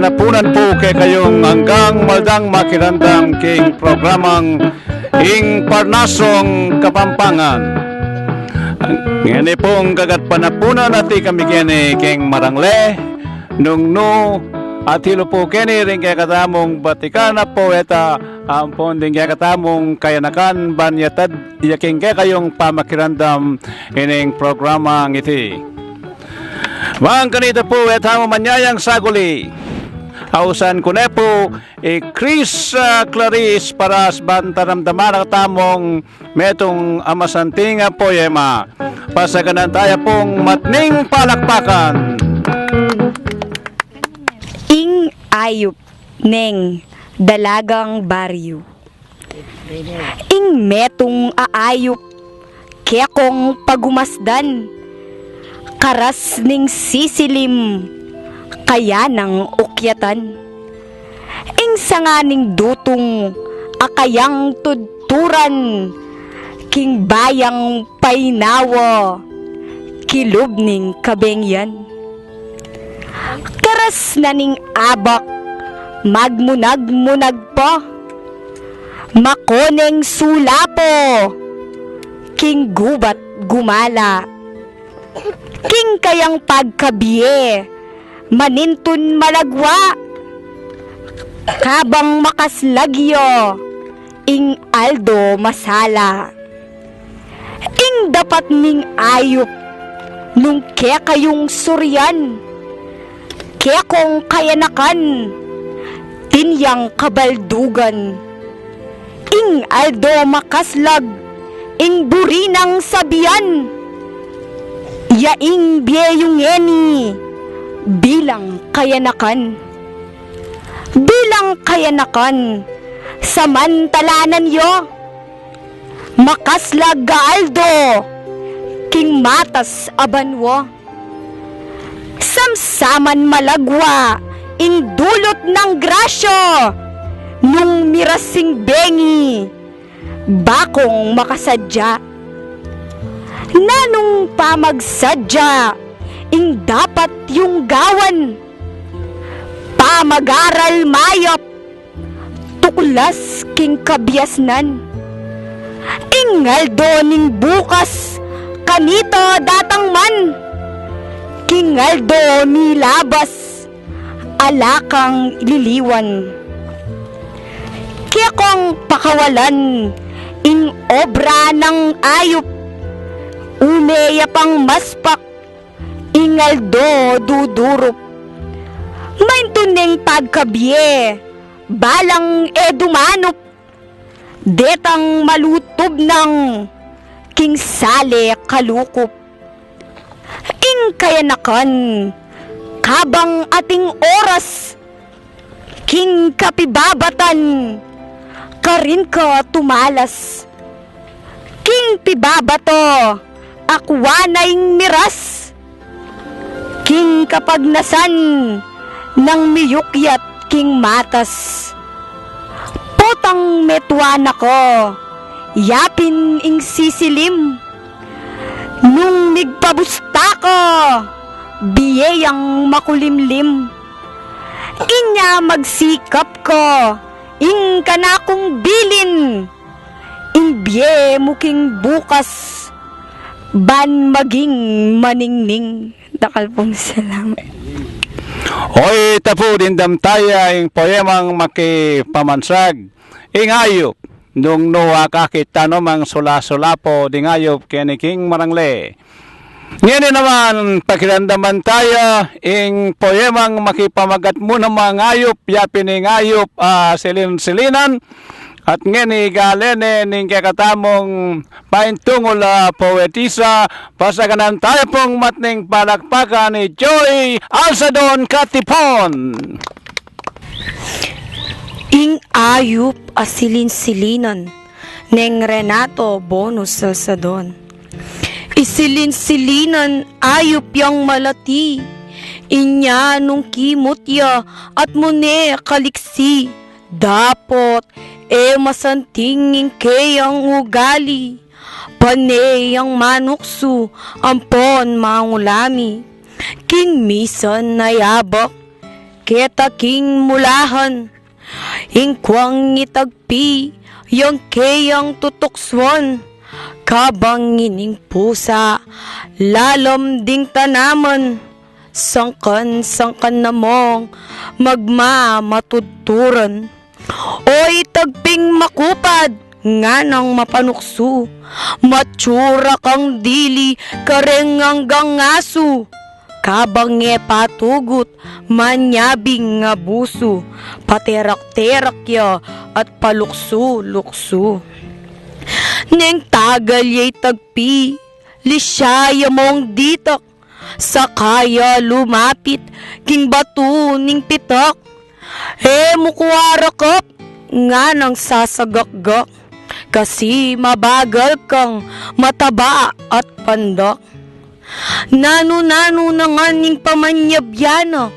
panapunan po kay kayong hanggang maldang makirandam king programang ing Parnasong Kapampangan. Ngani pong kagat panapunan ati kami kini king marangle nung no at hilo po kini rin kaya katamong batikana poeta ampon din kaya katamong kayanakan banyatad yaking kaya kayong pamakirandam ining programa ngiti. Mga kanita po etamo manyayang saguli hausan ko na po Chris Clarice para sa bantaramdaman ang tamong metong amasanting poema pasaganan tayo pong matning palakpakan. Ing ayup neng dalagang baryo. Ing metong aayup kaya kong pagumasdan karas ning sisilim kaya ng ukyatan. Ing sanganing dutong akayang tudturan king bayang painawa kilob ning kabengyan. Karas na ning abak magmunag-munag pa makoneng sulapo king gubat gumala king kayang pagkabiye manintun malagwa kabang makaslagyo ing aldo masala ing dapat ning ayup nung kaya kayong suryan kaya kong kayanakan tinyang kabaldugan ing aldo makaslag ing burinang sabian yaing biyeyong eni bilang kayanakan samantalanan yo makaslag gaaldo king matas abanwo samsaman malagwa ing dulot ng grasyo nung mirasing bengi bakong makasadya nanong pamagsadya ing dapat yung gawan pamagaral mayop tuklas king kabiasnan ingaldo ning bukas kanito datang man kingaldo nilabas alakang liliwan kaya kong pakawalan ing obra ng ayup umeya pang maspak ingaldo dudurup maintuning pagkabiye balang edumanup detang malutob ng king sale kalukup ing kayanakan kabang ating oras king kapibabatan karin ka tumalas king pibabato akwanayng miras king kapagnasan ng miyukyat king matas potang metuan ako yapin ing sisilim nung nigpabusta ko biyeyang makulimlim inya magsikap ko ing kanakong bilin ing biye muking bukas ban maging maningning. Dakal pong salamat. Hoy tapo dindam taya ing poemang makipamansag ing ayup nung noa kakita nomang sula-sulapo ding ayup keniking marangle. Ngayon naman pakiramdaman tayo ing poemang makipamagat mo ng mga ayup yapin ing ayup silin-silinan. At ngeni galene ning kakatamong paintungol poetisa pasaganan tayo pong matning palakpakan ni Joy Alsadon Katipon. Ing ayup asilin-silinan neng Renato Bonus Salsadon. Isilin-silinan ayup yang malati inya nung kimot ya at mune kaliksi dapot masantingin kayang ugali paneyang manuksu ampon mangulami king misan na yabak kita king mulahan, ingkwang itagpi, yung kayang tutukswan, kabang ining pusa, lalom ding tanaman, sangkan namong, magmamatudturan. Oy tagping makupad, nga nang mapanukso, matsura kang dili, kareng hanggang aso, kabang patugot, manyabing nga buso, paterak-terak ya, at palukso-lukso. Neng tagal yay tagpi, lisyaya mong ditak, sakaya lumapit, king bato ning pitak, mukuwarakap, nga nang sasagakgak, kasi mabagal kang mataba at pandak. Nano-nano na nga ning pamanyabyana,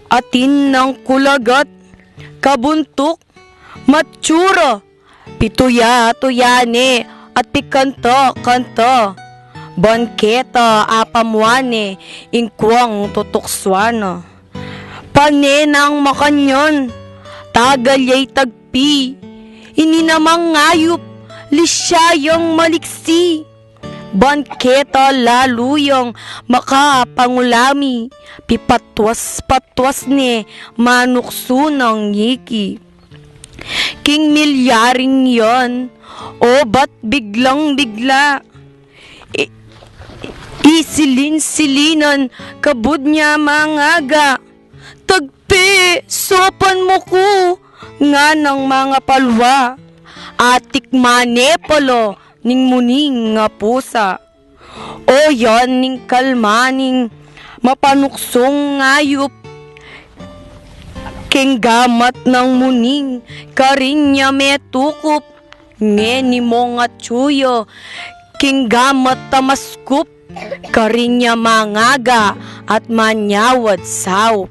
atin ng kulagat, kabuntok, matsura, pituya-tuyane, at pikanta-kanta, banketa apamwane, ingkwang tutukswana. Panenang makanyon, tagalyay tagpi, ini namang ngayup, lisyayang maliksi, banketa laluyang makapangulami, pipatwas-patwas ni manukso ng yiki. King milyaring yon, o ba't biglang-bigla, isilin-silinan, kabud niya mangaga, tagpi, sopan mo ko, nga ng mga palwa, atik manepalo, ning muning nga pusa. O yan ning kalmaning, mapanuksong ngayup, king gamat ng muning, karinya metukup, ngeni mo nga tsuyo, king gamat tamaskup, karinya mangaga, at manyawad saup.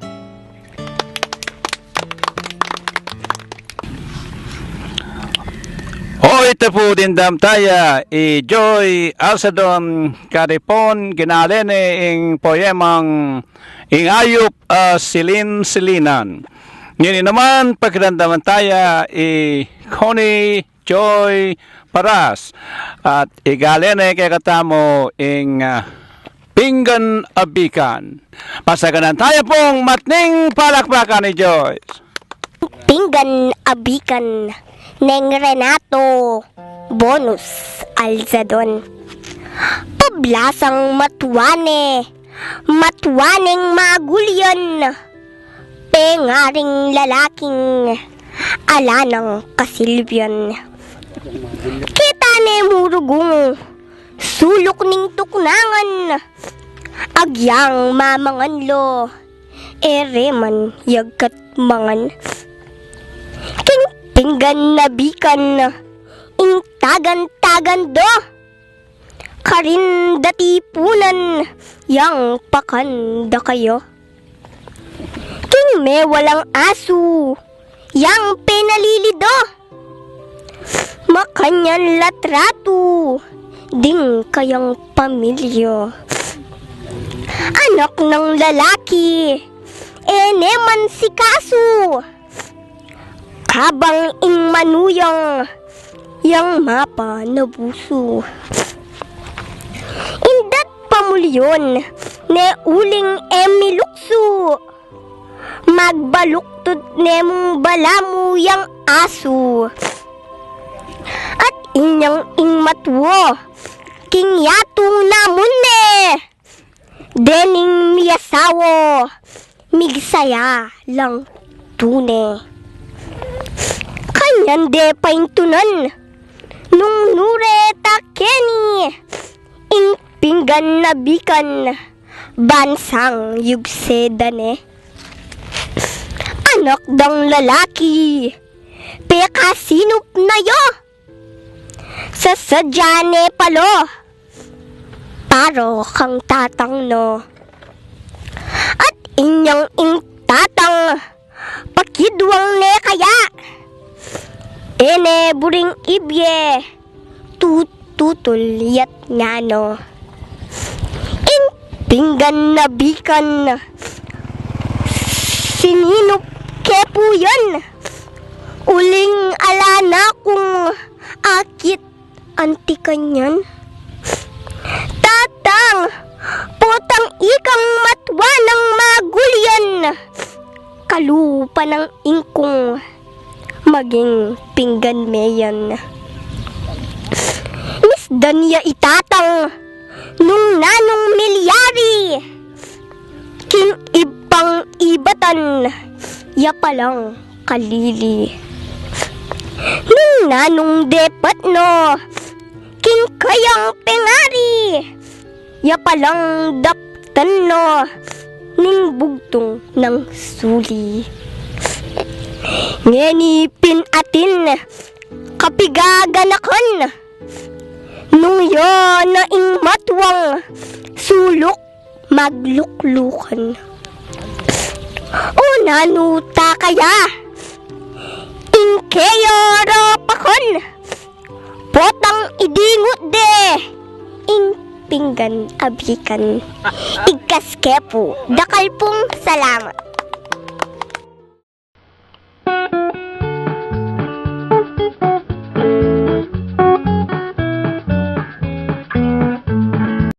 Hoy tepu dindam taya Joy Alcedon karipon ginalene ing poemang ing ayup silin-silinan. Ngini naman pagkiramdaman taya Connie Joy Paras at igalene kay katamo ing pinggan abikan. Pasaganan tayo pong matning palakpakan ni Joyce. Pinggan abikan neng Renato Bonus Alzadon. Pablasang matuwaneng magulyan, pengaring lalaking alanang kasilbyan. Kita ne murugong sulok ning tuknangan, agyang mamanganlo, ereman yagkat mangan. King pinggan nabikan, ing tagan-tagan do, karin datipunan, yang pakanda kayo. King me walang aso, yang penalilido, makanyan latrato, ding kayang pamilyo. Anak ng lalaki, eneman si kaso, kabang ing manuyang, yang mapa nabuso. Indat pamulyon, ne uling emilukso, magbaluktod nemong balamu yang aso. At inyang ing matwo, king yatong namun ne, dening miyasawo, migsaya lang tune. Kanyan de paintunan, nung nureta keni, ing pinggan nabikan, bansang yugsedane. Anak dang lalaki, pekasinup na yo, sa sadyane palo, paro kang tatang no. At inyang ing tatang, pakidwang ne kaya, ene buring ibye, tututol yat ngano. Ing pinggan nabikan, Sininop kepo yun. Uling alana kung akit anti kanyan. Tatang, putang ikang matwa ng magulyan. Kalupa ng ingkong maging pinggan meyan. Misdan ya itatang nung nanong milyari. King ibang ibatan ya palang kalili. Nung nanong depat no, king kayang pengari. Ya palang daptan no, ning bugtong ng suli. Ngeni pinatin, kapigaganakan. Nung yon na ing matwang, sulok magluklukan. O nanuta kaya, ing keyo ropakon, potang idingot de, ing pinggan abikan. Igkas kepo, dakal pong salamat.